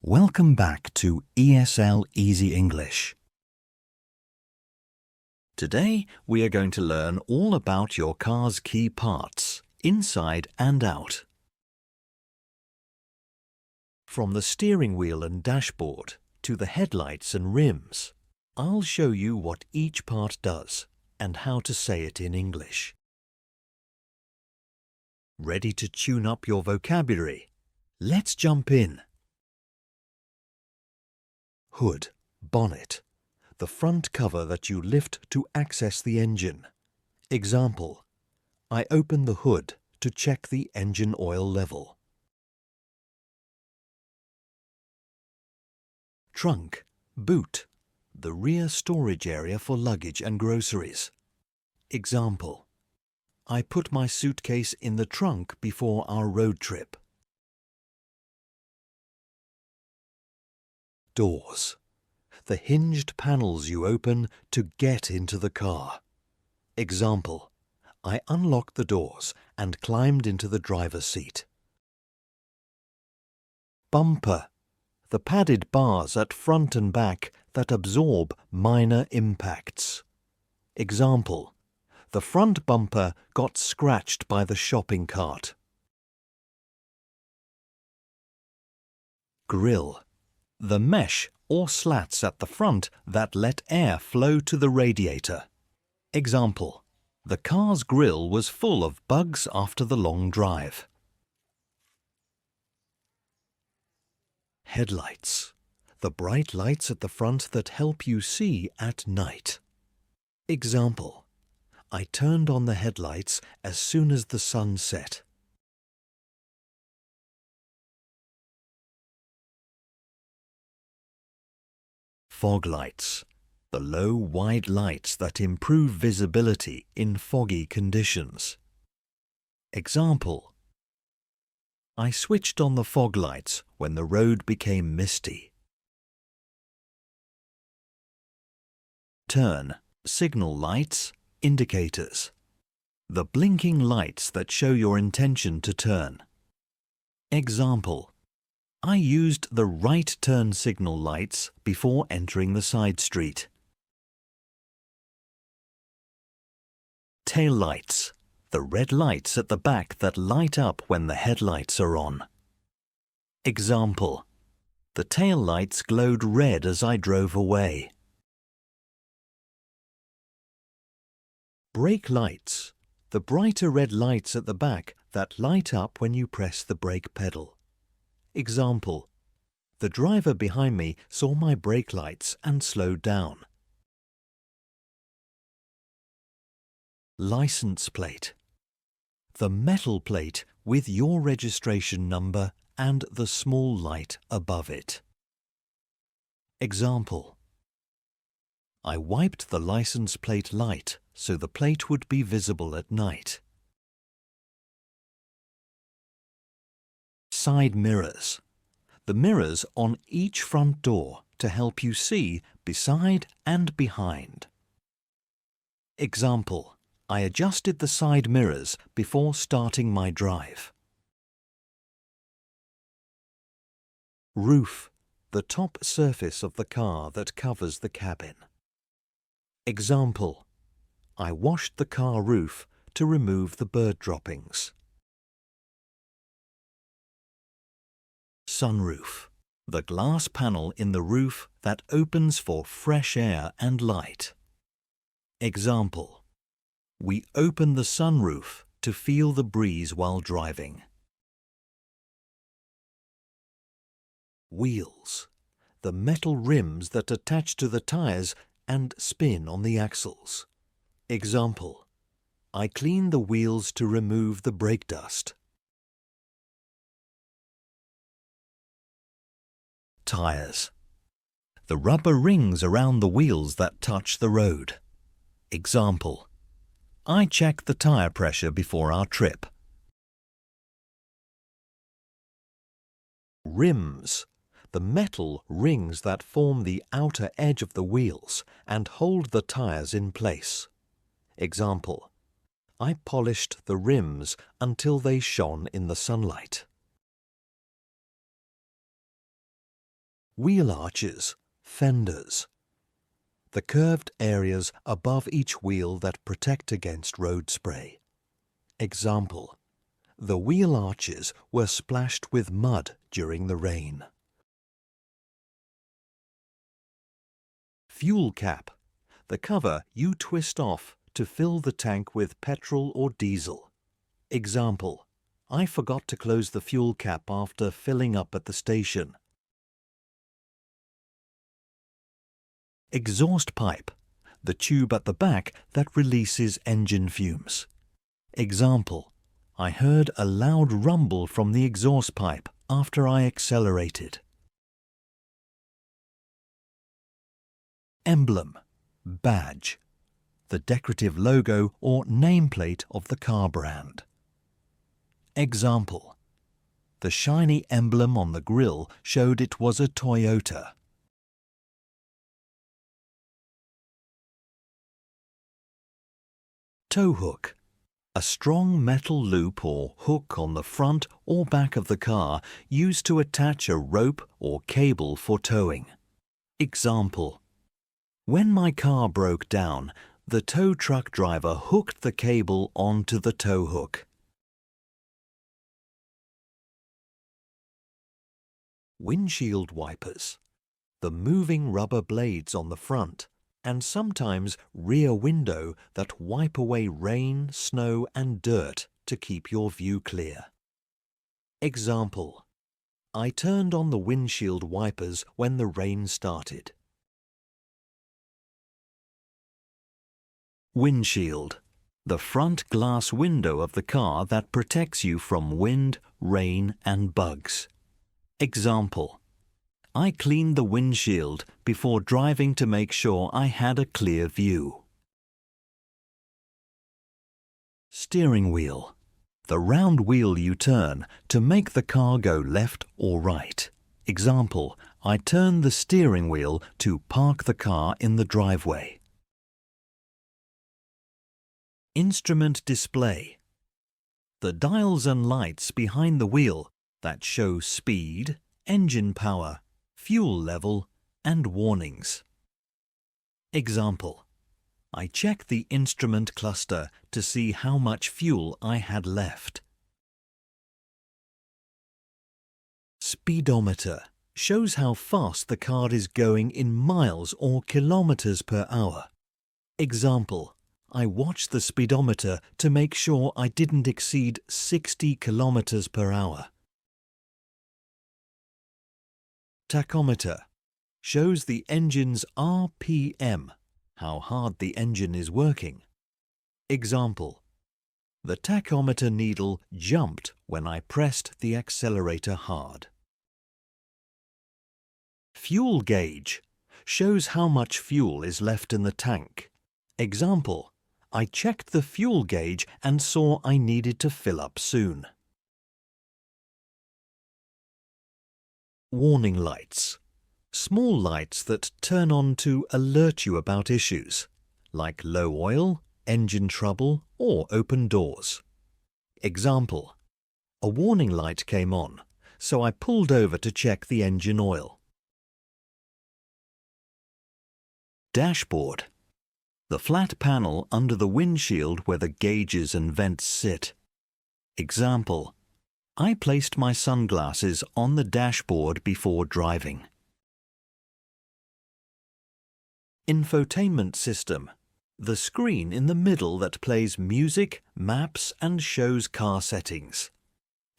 Welcome back to ESL Easy English. Today we are going to learn all about your car's key parts, inside and out. From the steering wheel and dashboard to the headlights and rims, I'll show you what each part does and how to say it in English. Ready to tune up your vocabulary? Let's jump in. Hood, bonnet, the front cover that you lift to access the engine. Example, I open the hood to check the engine oil level. Trunk, boot, the rear storage area for luggage and groceries. Example, I put my suitcase in the trunk before our road trip. Doors, the hinged panels you open to get into the car. Example, I unlocked the doors and climbed into the driver's seat. Bumper, the padded bars at front and back that absorb minor impacts. Example, the front bumper got scratched by the shopping cart. Grille, the mesh or slats at the front that let air flow to the radiator. Example, the car's grille was full of bugs after the long drive. Headlights, the bright lights at the front that help you see at night. Example, I turned on the headlights as soon as the sun set. Fog lights, the low, wide lights that improve visibility in foggy conditions. Example, I switched on the fog lights when the road became misty. Turn, signal lights, indicators. The blinking lights that show your intention to turn. Example, I used the right turn signal lights before entering the side street. Tail lights, the red lights at the back that light up when the headlights are on. Example, the tail lights glowed red as I drove away. Brake lights, the brighter red lights at the back that light up when you press the brake pedal. Example, the driver behind me saw my brake lights and slowed down. License plate, the metal plate with your registration number and the small light above it. Example, I wiped the license plate light so the plate would be visible at night. Side mirrors, the mirrors on each front door to help you see beside and behind. Example, I adjusted the side mirrors before starting my drive. Roof, the top surface of the car that covers the cabin. Example, I washed the car roof to remove the bird droppings. Sunroof, the glass panel in the roof that opens for fresh air and light. Example, we open the sunroof to feel the breeze while driving. Wheels, the metal rims that attach to the tires and spin on the axles. Example, I cleaned the wheels to remove the brake dust. Tires, the rubber rings around the wheels that touch the road. Example, I checked the tire pressure before our trip. Rims, the metal rings that form the outer edge of the wheels and hold the tires in place. Example, I polished the rims until they shone in the sunlight. Wheel arches, fenders. The curved areas above each wheel that protect against road spray. Example: the wheel arches were splashed with mud during the rain. Fuel cap. The cover you twist off to fill the tank with petrol or diesel. Example: I forgot to close the fuel cap after filling up at the station. Exhaust pipe. The tube at the back that releases engine fumes. Example: I heard a loud rumble from the exhaust pipe after I accelerated. Emblem, badge. The decorative logo or nameplate of the car brand. Example: the shiny emblem on the grille showed it was a Toyota. Tow hook. A strong metal loop or hook on the front or back of the car used to attach a rope or cable for towing. Example: when my car broke down, the tow truck driver hooked the cable onto the tow hook. Windshield wipers. The moving rubber blades on the front and sometimes rear window that wipe away rain, snow and dirt to keep your view clear. Example: I turned on the windshield wipers when the rain started. Windshield. The front glass window of the car that protects you from wind, rain and bugs. Example: I cleaned the windshield before driving to make sure I had a clear view. Steering wheel. The round wheel you turn to make the car go left or right. Example: I turned the steering wheel to park the car in the driveway. Instrument display. The dials and lights behind the wheel that show speed, engine power, fuel level and warnings. Example: I checked the instrument cluster to see how much fuel I had left. Speedometer shows how fast the car is going in miles or kilometers per hour. Example: I watched the speedometer to make sure I didn't exceed 60 kilometers per hour. Tachometer shows the engine's RPM, how hard the engine is working. Example: the tachometer needle jumped when I pressed the accelerator hard. Fuel gauge shows how much fuel is left in the tank. Example: I checked the fuel gauge and saw I needed to fill up soon. Warning lights. Small lights that turn on to alert you about issues, like low oil, engine trouble, or open doors. Example: a warning light came on, so I pulled over to check the engine oil. Dashboard. The flat panel under the windshield where the gauges and vents sit. Example: I placed my sunglasses on the dashboard before driving. Infotainment system. The screen in the middle that plays music, maps and shows car settings.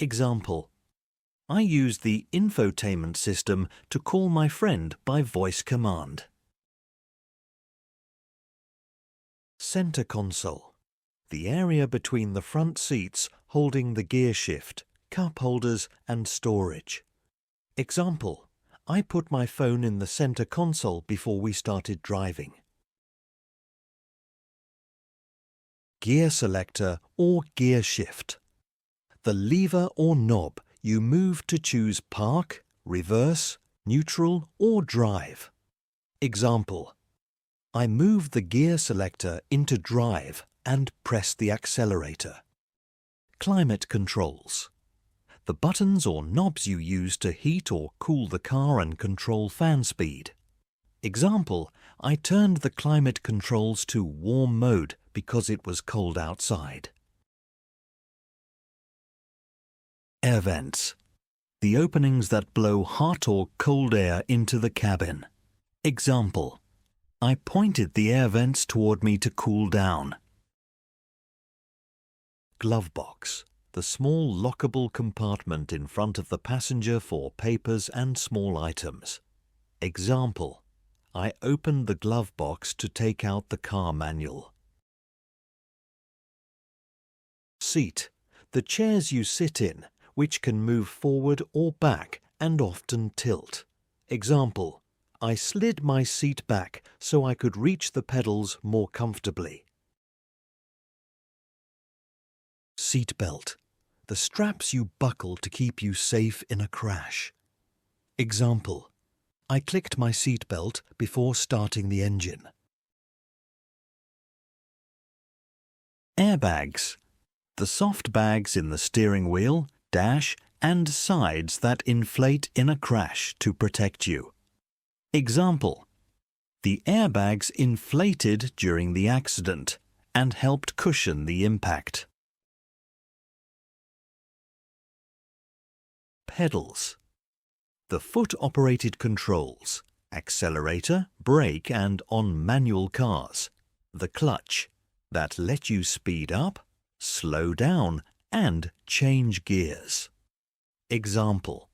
Example: I used the infotainment system to call my friend by voice command. Center console. The area between the front seats holding the gear shift, cup holders and storage. Example: I put my phone in the center console before we started driving. Gear selector or gear shift. The lever or knob you move to choose park, reverse, neutral or drive. Example: I moved the gear selector into drive and pressed the accelerator. Climate controls. the buttons or knobs you use to heat or cool the car and control fan speed. Example, I turned the climate controls to warm mode because it was cold outside. Air vents. The openings that blow hot or cold air into the cabin. Example, I pointed the air vents toward me to cool down. Glove box. The small lockable compartment in front of the passenger for papers and small items. Example, I opened the glove box to take out the car manual. Seat. The chairs you sit in, which can move forward or back and often tilt. Example, I slid my seat back so I could reach the pedals more comfortably. Seatbelt. The straps you buckle to keep you safe in a crash. Example, I clicked my seatbelt before starting the engine. Airbags. The soft bags in the steering wheel, dash and sides that inflate in a crash to protect you. Example, the airbags inflated during the accident and helped cushion the impact. Pedals. The foot-operated controls, accelerator, brake and on manual cars. The clutch, that let you speed up, slow down and change gears. Example,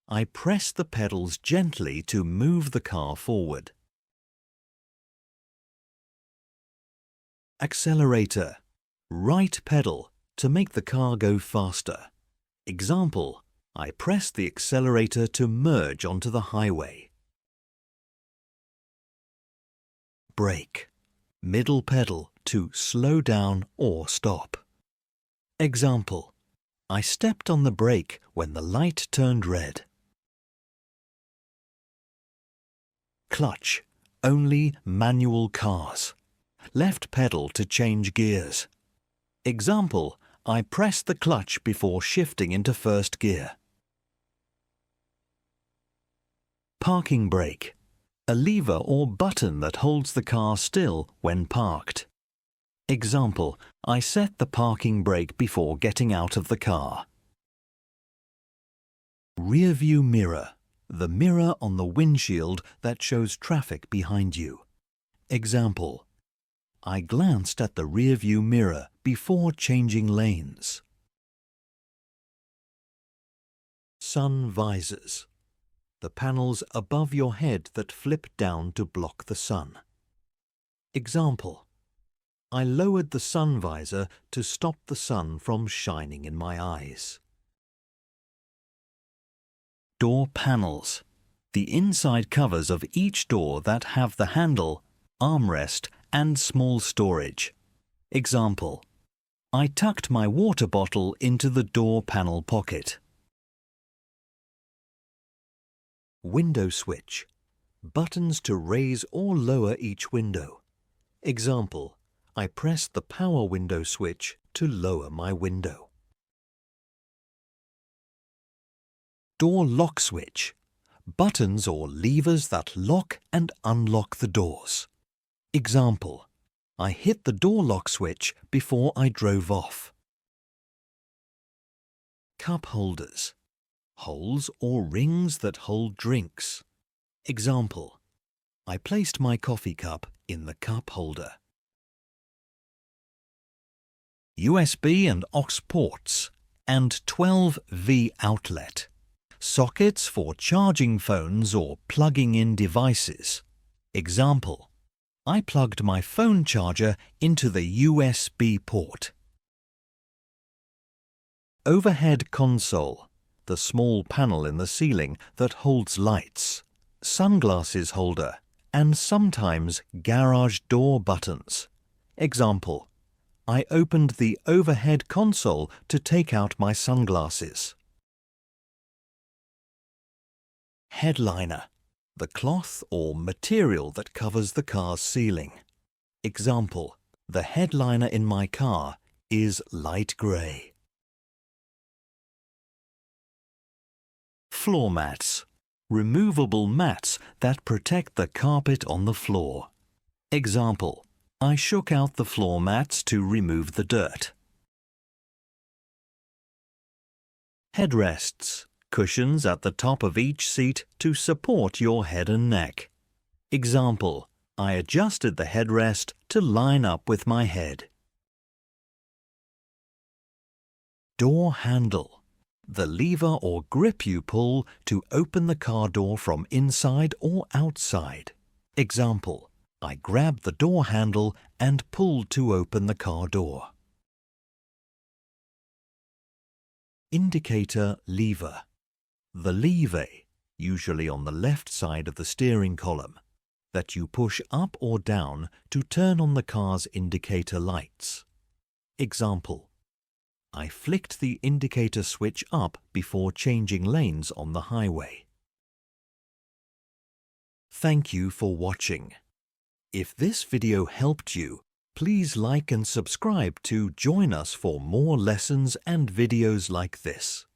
I press the pedals gently to move the car forward. Accelerator, right pedal to make the car go faster. Example, I press the accelerator to merge onto the highway. Brake, middle pedal to slow down or stop. Example, I stepped on the brake when the light turned red. Clutch, only manual cars. Left pedal to change gears. Example, I pressed the clutch before shifting into first gear. Parking brake, a lever or button that holds the car still when parked. Example, I set the parking brake before getting out of the car. Rear view mirror, the mirror on the windshield that shows traffic behind you. Example, I glanced at the rear view mirror before changing lanes. Sun visors. The panels above your head that flip down to block the sun. Example, I lowered the sun visor to stop the sun from shining in my eyes. Door panels. The inside covers of each door that have the handle, armrest and small storage. Example, I tucked my water bottle into the door panel pocket. Window switch. Buttons to raise or lower each window. Example, I pressed the power window switch to lower my window. Door lock switch. Buttons or levers that lock and unlock the doors. Example, I hit the door lock switch before I drove off. Cup holders. Holes or rings that hold drinks. Example, I placed my coffee cup in the cup holder. USB and aux ports and 12V outlet. Sockets for charging phones or plugging in devices. Example, I plugged my phone charger into the USB port. Overhead console. The small panel in the ceiling that holds lights, sunglasses holder, and sometimes garage door buttons. Example, I opened the overhead console to take out my sunglasses. Headliner, the cloth or material that covers the car's ceiling. Example, the headliner in my car is light grey. Floor mats. Removable mats that protect the carpet on the floor. Example: I shook out the floor mats to remove the dirt. Headrests. Cushions at the top of each seat to support your head and neck. Example: I adjusted the headrest to line up with my head. Door handle. The lever or grip you pull to open the car door from inside or outside. Example: I grabbed the door handle and pulled to open the car door. Indicator lever. The lever, usually on the left side of the steering column, that you push up or down to turn on the car's indicator lights. Example: I flicked the indicator switch up before changing lanes on the highway. Thank you for watching. If this video helped you, please like and subscribe to join us for more lessons and videos like this.